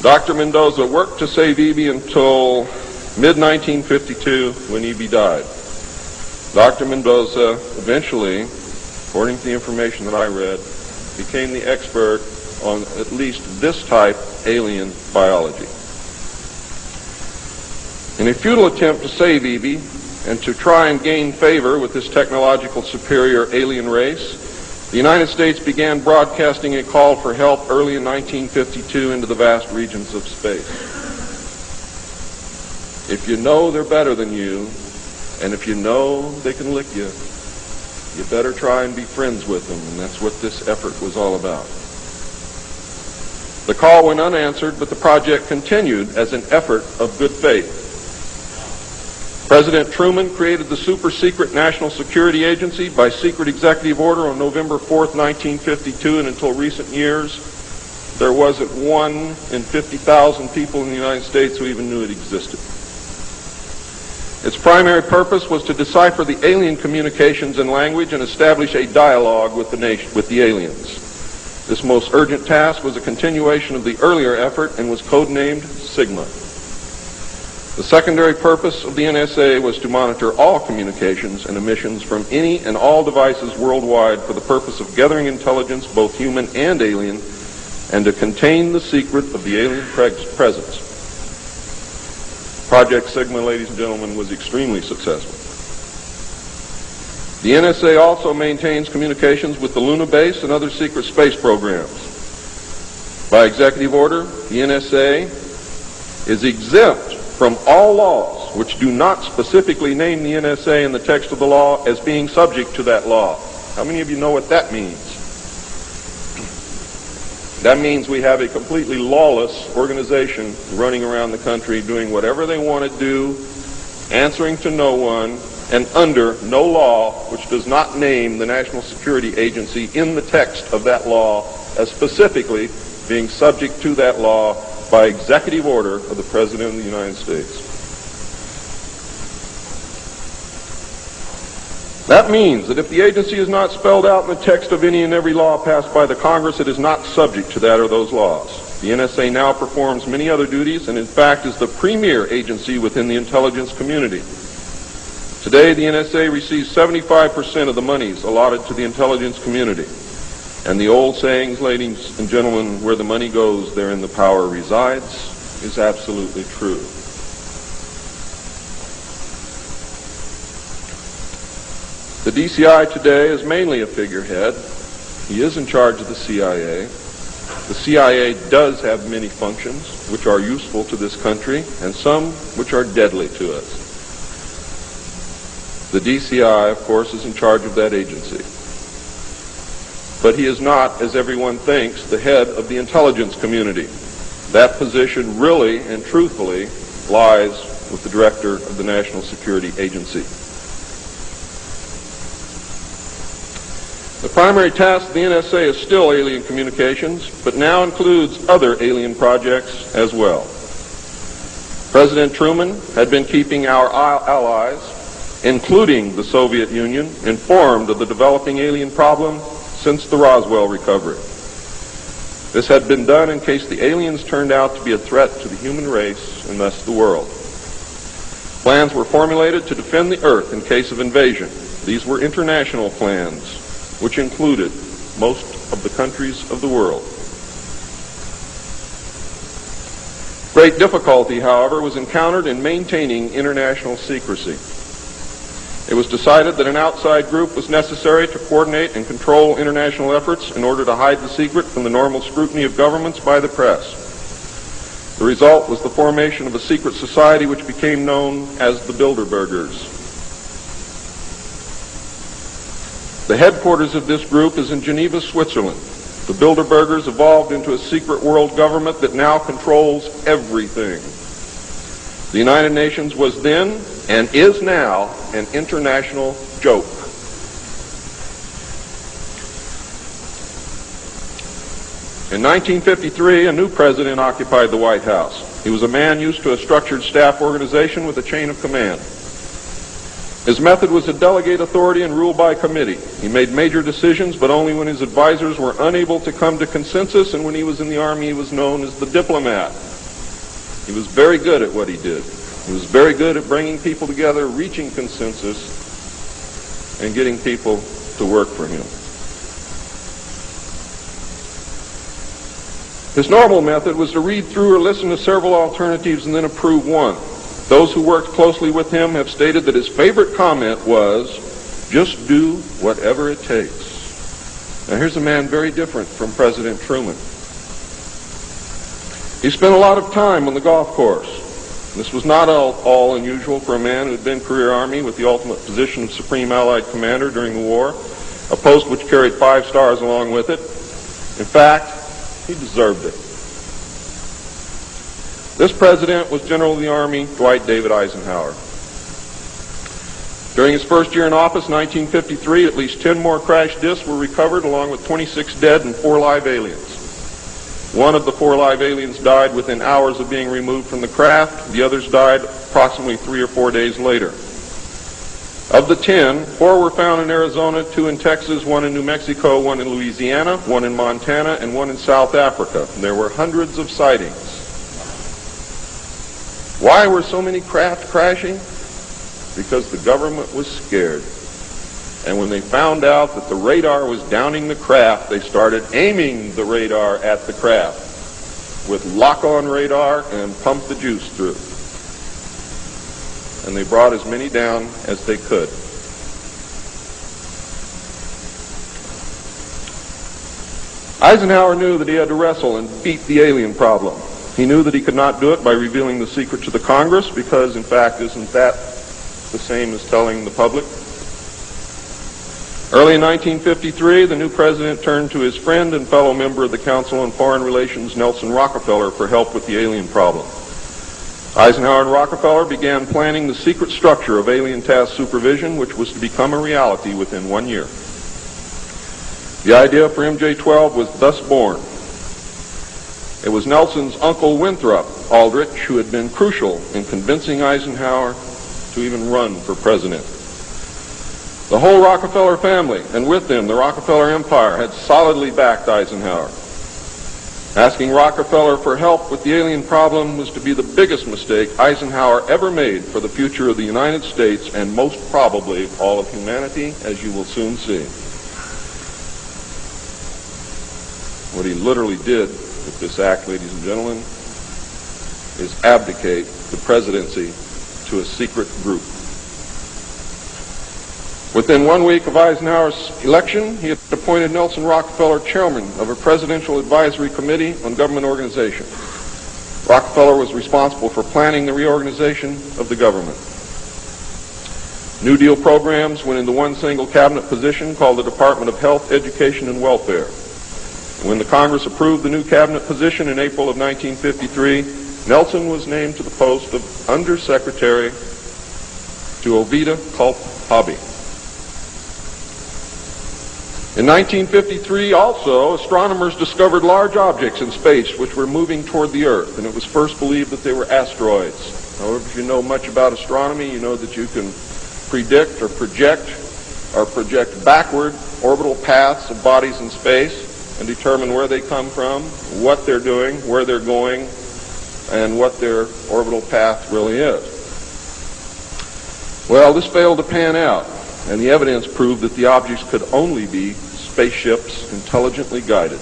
Dr. Mendoza worked to save Eby until mid-1952 when Eby died. Dr. Mendoza eventually, according to the information that I read, became the expert on at least this type alien biology. In a futile attempt to save Eby and to try and gain favor with this technological superior alien race, the United States began broadcasting a call for help early in 1952 into the vast regions of space. If you know they're better than you, and if you know they can lick you, you better try and be friends with them, and that's what this effort was all about. The call went unanswered, but the project continued as an effort of good faith. President Truman created the super-secret National Security Agency by secret executive order on November 4th, 1952, and until recent years, there wasn't one in 50,000 people in the United States who even knew it existed. Its primary purpose was to decipher the alien communications and language and establish a dialogue with the aliens. This most urgent task was a continuation of the earlier effort and was codenamed Sigma. The secondary purpose of the NSA was to monitor all communications and emissions from any and all devices worldwide for the purpose of gathering intelligence, both human and alien, and to contain the secret of the alien presence. Project Sigma, ladies and gentlemen, was extremely successful. The NSA also maintains communications with the Luna base and other secret space programs. By executive order, the NSA is exempt from all laws which do not specifically name the NSA in the text of the law as being subject to that law. How many of you know what that means? That means we have a completely lawless organization running around the country doing whatever they want to do, answering to no one, and under no law which does not name the National Security Agency in the text of that law as specifically being subject to that law by executive order of the President of the United States. That means that if the agency is not spelled out in the text of any and every law passed by the Congress, it is not subject to that or those laws. The NSA now performs many other duties and in fact is the premier agency within the intelligence community. Today, the NSA receives 75% of the monies allotted to the intelligence community. And the old sayings, ladies and gentlemen, where the money goes, therein the power resides, is absolutely true. The DCI today is mainly a figurehead. He is in charge of the CIA. The CIA does have many functions which are useful to this country and some which are deadly to us. The DCI, of course, is in charge of that agency. But he is not, as everyone thinks, the head of the intelligence community. That position really and truthfully lies with the director of the National Security Agency. The primary task of the NSA is still alien communications, but now includes other alien projects as well. President Truman had been keeping our allies, including the Soviet Union, informed of the developing alien problem since the Roswell recovery. This had been done in case the aliens turned out to be a threat to the human race and thus the world. Plans were formulated to defend the Earth in case of invasion. These were international plans, which included most of the countries of the world. Great difficulty, however, was encountered in maintaining international secrecy. It was decided that an outside group was necessary to coordinate and control international efforts in order to hide the secret from the normal scrutiny of governments by the press. The result was the formation of a secret society which became known as the Bilderbergers. The headquarters of this group is in Geneva, Switzerland. The Bilderbergers evolved into a secret world government that now controls everything. The United Nations was then, and is now, an international joke. In 1953, a new president occupied the White House. He was a man used to a structured staff organization with a chain of command. His method was to delegate authority and rule by committee. He made major decisions, but only when his advisors were unable to come to consensus, and when he was in the Army, he was known as the diplomat. He was very good at what he did. He was very good at bringing people together, reaching consensus, and getting people to work for him. His normal method was to read through or listen to several alternatives and then approve one. Those who worked closely with him have stated that his favorite comment was, "Just do whatever it takes." Now here's a man very different from President Truman. He spent a lot of time on the golf course. This was not all unusual for a man who had been career Army with the ultimate position of Supreme Allied Commander during the war, a post which carried 5 stars along with it. In fact, he deserved it. This president was General of the Army Dwight David Eisenhower. During his first year in office, 1953, at least 10 more crash discs were recovered, along with 26 dead and 4 live aliens. One of the 4 live aliens died within hours of being removed from the craft. The others died approximately 3 or 4 days later. Of the 10, 4 were found in Arizona, 2 in Texas, 1 in New Mexico, 1 in Louisiana, 1 in Montana, and 1 in South Africa. And there were hundreds of sightings. Why were so many craft crashing? Because the government was scared. And when they found out that the radar was downing the craft, they started aiming the radar at the craft with lock-on radar and pumped the juice through. And they brought as many down as they could. Eisenhower knew that he had to wrestle and beat the alien problem. He knew that he could not do it by revealing the secret to the Congress, because, in fact, isn't that the same as telling the public? Early in 1953, the new president turned to his friend and fellow member of the Council on Foreign Relations, Nelson Rockefeller, for help with the alien problem. Eisenhower and Rockefeller began planning the secret structure of alien task supervision, which was to become a reality within 1 year. The idea for MJ-12 was thus born. It was Nelson's uncle Winthrop Aldrich who had been crucial in convincing Eisenhower to even run for president. The whole Rockefeller family, and with them the Rockefeller Empire, had solidly backed Eisenhower. Asking Rockefeller for help with the alien problem was to be the biggest mistake Eisenhower ever made for the future of the United States and most probably all of humanity, as you will soon see. What he literally did with this act, ladies and gentlemen, is abdicate the presidency to a secret group. Within 1 week of Eisenhower's election, he had appointed Nelson Rockefeller chairman of a presidential advisory committee on government organization. Rockefeller was responsible for planning the reorganization of the government. New Deal programs went into one single cabinet position called the Department of Health, Education, and Welfare. When the Congress approved the new cabinet position in April of 1953, Nelson was named to the post of Undersecretary to Ovida Culp Hobby. In 1953, also, astronomers discovered large objects in space which were moving toward the Earth, and it was first believed that they were asteroids. However, if you know much about astronomy, you know that you can predict or project backward orbital paths of bodies in space and determine where they come from, what they're doing, where they're going, and what their orbital path really is. Well, this failed to pan out, and the evidence proved that the objects could only be spaceships intelligently guided.